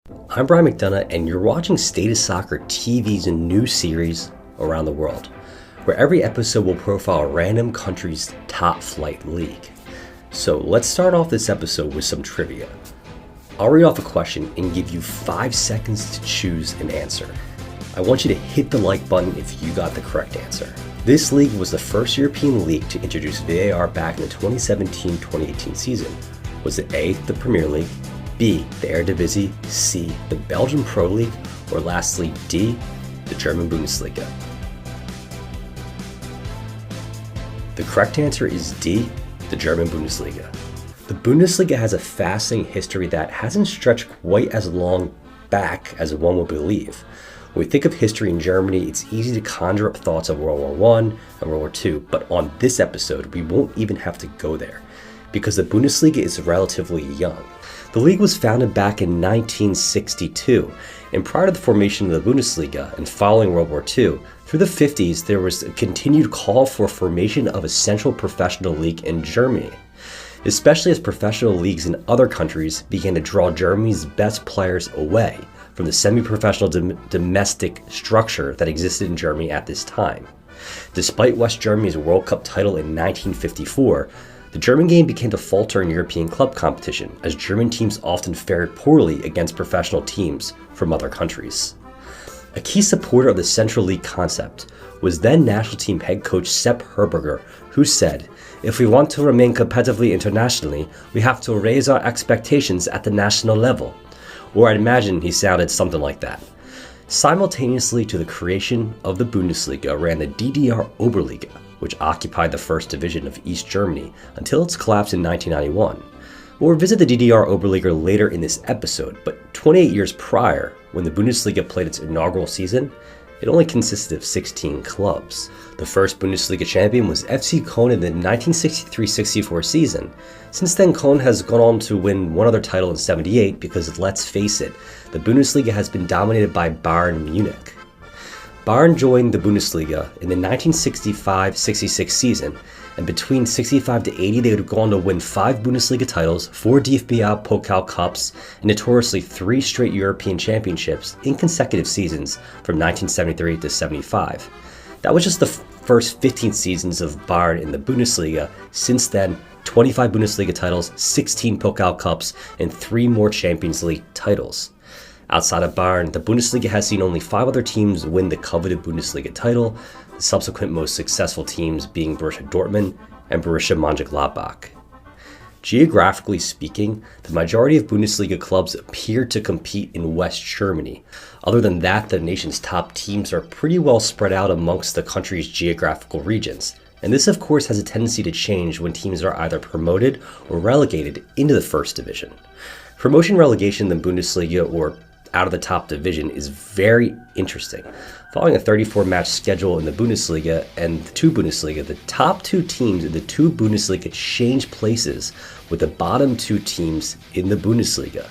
I'm Brian McDonough, and you're watching State of Soccer TV's new series around the world, where every episode will profile a random country's top flight league. So let's start off this episode with some trivia. I'll read off a question and give you 5 seconds to choose an answer. I want you to hit the like button if you got the correct answer. This league was the first European league to introduce VAR back in the 2017-2018 season. Was it A, the Premier League, B, the Eredivisie, C, the Belgian Pro League, or lastly D, the German Bundesliga? The correct answer is D, the German Bundesliga. The Bundesliga has a fascinating history that hasn't stretched quite as long back as one would believe. When we think of history in Germany, it's easy to conjure up thoughts of World War I and World War II, but on this episode, we won't even have to go there, because the Bundesliga is relatively young. The league was founded back in 1962, and prior to the formation of the Bundesliga and following World War II, through the 50s there was a continued call for formation of a central professional league in Germany, especially as professional leagues in other countries began to draw Germany's best players away from the semi-professional domestic structure that existed in Germany at this time. Despite West Germany's World Cup title in 1954, the German game began to falter in European club competition, as German teams often fared poorly against professional teams from other countries. A key supporter of the Central League concept was then national team head coach Sepp Herberger, who said, "If we want to remain competitively internationally, we have to raise our expectations at the national level." Or I'd imagine he sounded something like that. Simultaneously to the creation of the Bundesliga ran the DDR Oberliga, which occupied the first division of East Germany until its collapse in 1991. We'll revisit the DDR Oberliga later in this episode, but 28 years prior, when the Bundesliga played its inaugural season, it only consisted of 16 clubs. The first Bundesliga champion was FC Köln in the 1963-64 season. Since then, Köln has gone on to win one other title in '78 because, let's face it, the Bundesliga has been dominated by Bayern Munich. Bayern joined the Bundesliga in the 1965-66 season, and between 65 to 80 they would have gone to win 5 Bundesliga titles, 4 DFB Pokal Cups, and notoriously 3 straight European Championships in consecutive seasons from 1973 to 75. That was just the first 15 seasons of Bayern in the Bundesliga. Since then, 25 Bundesliga titles, 16 Pokal Cups, and 3 more Champions League titles. Outside of Bayern, the Bundesliga has seen only 5 other teams win the coveted Bundesliga title, the subsequent most successful teams being Borussia Dortmund and Borussia Mönchengladbach. Geographically speaking, the majority of Bundesliga clubs appear to compete in West Germany. Other than that, the nation's top teams are pretty well spread out amongst the country's geographical regions. And this, of course, has a tendency to change when teams are either promoted or relegated into the first division. Promotion relegation in the Bundesliga, or out of the top division, is very interesting. Following a 34-match schedule in the Bundesliga and the 2 Bundesliga, the top 2 teams in the 2 Bundesliga change places with the bottom 2 teams in the Bundesliga.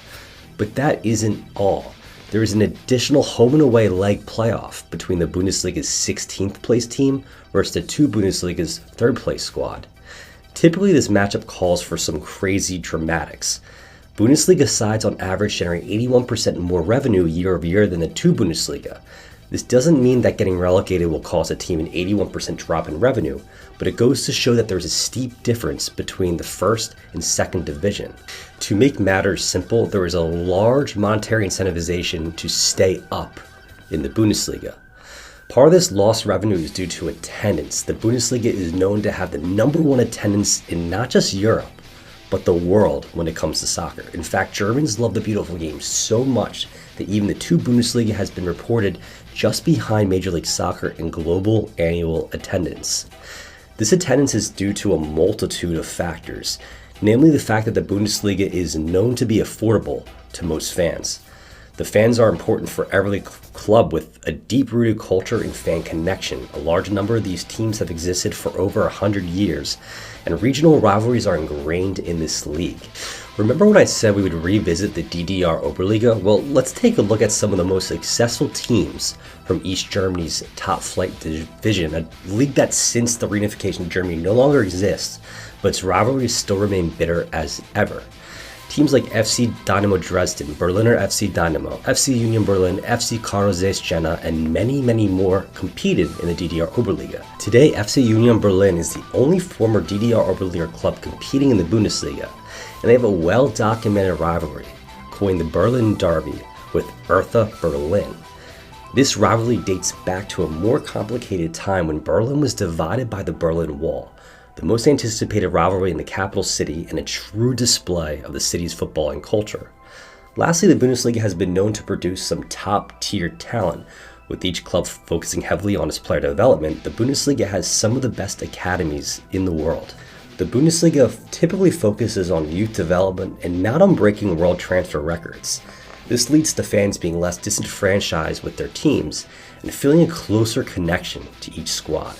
But that isn't all. There is an additional home and away leg playoff between the Bundesliga's 16th place team versus the 2 Bundesliga's 3rd place squad. Typically, this matchup calls for some crazy dramatics. Bundesliga sides on average generate 81% more revenue year over year than the 2 Bundesliga. This doesn't mean that getting relegated will cause a team an 81% drop in revenue, but it goes to show that there's a steep difference between the first and second division. To make matters simple, there is a large monetary incentivization to stay up in the Bundesliga. Part of this lost revenue is due to attendance. The Bundesliga is known to have the #1 attendance in not just Europe, but the world when it comes to soccer. In fact, Germans love the beautiful game so much that even the 2 Bundesliga has been reported just behind Major League Soccer in global annual attendance. This attendance is due to a multitude of factors, namely the fact that the Bundesliga is known to be affordable to most fans. The fans are important for every club with a deep-rooted culture and fan connection. A large number of these teams have existed for over 100 years, and regional rivalries are ingrained in this league. Remember when I said we would revisit the DDR Oberliga? Well, let's take a look at some of the most successful teams from East Germany's top flight division, a league that since the reunification of Germany no longer exists, but its rivalries still remain bitter as ever. Teams like FC Dynamo Dresden, Berliner FC Dynamo, FC Union Berlin, FC Karl Zeiss Jena, and many, many more competed in the DDR Oberliga. Today, FC Union Berlin is the only former DDR Oberliga club competing in the Bundesliga, and they have a well-documented rivalry, coined the Berlin Derby, with Hertha Berlin. This rivalry dates back to a more complicated time when Berlin was divided by the Berlin Wall, the most anticipated rivalry in the capital city and a true display of the city's football and culture. Lastly, the Bundesliga has been known to produce some top-tier talent. With each club focusing heavily on its player development, the Bundesliga has some of the best academies in the world. The Bundesliga typically focuses on youth development and not on breaking world transfer records. This leads to fans being less disenfranchised with their teams and feeling a closer connection to each squad.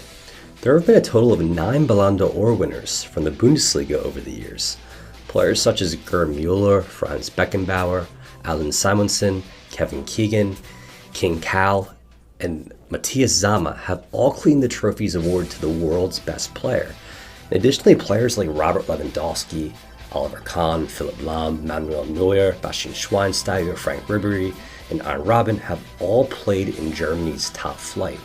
There have been a total of 9 Ballon d'Or winners from the Bundesliga over the years. Players such as Gerd Müller, Franz Beckenbauer, Alan Simonsen, Kevin Keegan, King Cal, and Matthias Sammer have all claimed the trophies awarded to the world's best player. And additionally, players like Robert Lewandowski, Oliver Kahn, Philipp Lahm, Manuel Neuer, Bastian Schweinsteiger, Frank Ribery, and Arjen Robben have all played in Germany's top flight.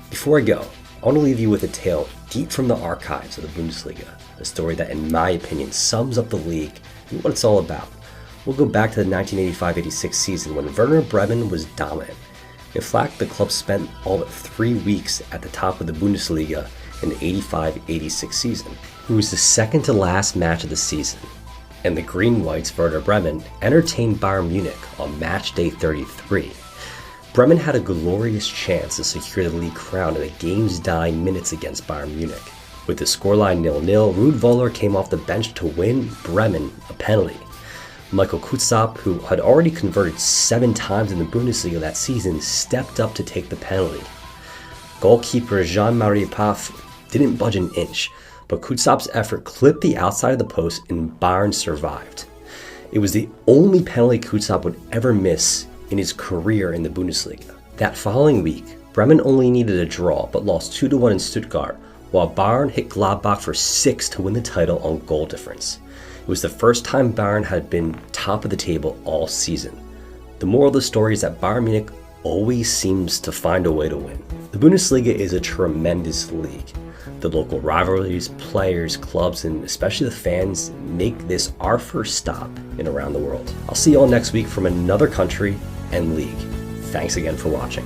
Before I go, I want to leave you with a tale deep from the archives of the Bundesliga, a story that, in my opinion, sums up the league and what it's all about. We'll go back to the 1985-86 season when Werder Bremen was dominant. In fact, the club spent all but 3 weeks at the top of the Bundesliga in the 85-86 season. It was the second to last match of the season, and the Green Whites, Werder Bremen, entertained Bayern Munich on match day 33. Bremen had a glorious chance to secure the league crown in the game's dying minutes against Bayern Munich. With the scoreline 0-0, Ruud Voller came off the bench to win Bremen a penalty. Michael Kutzap, who had already converted 7 times in the Bundesliga that season, stepped up to take the penalty. Goalkeeper Jean-Marie Pfaff didn't budge an inch, but Kutzap's effort clipped the outside of the post and Bayern survived. It was the only penalty Kutzap would ever miss in his career in the Bundesliga. That following week, Bremen only needed a draw but lost 2-1 in Stuttgart, while Bayern hit Gladbach for 6 to win the title on goal difference. It was the first time Bayern had been top of the table all season. The moral of the story is that Bayern Munich always seems to find a way to win. The Bundesliga is a tremendous league. The local rivalries, players, clubs, and especially the fans make this our first stop in around the world. I'll see you all next week from another country and league. Thanks again for watching.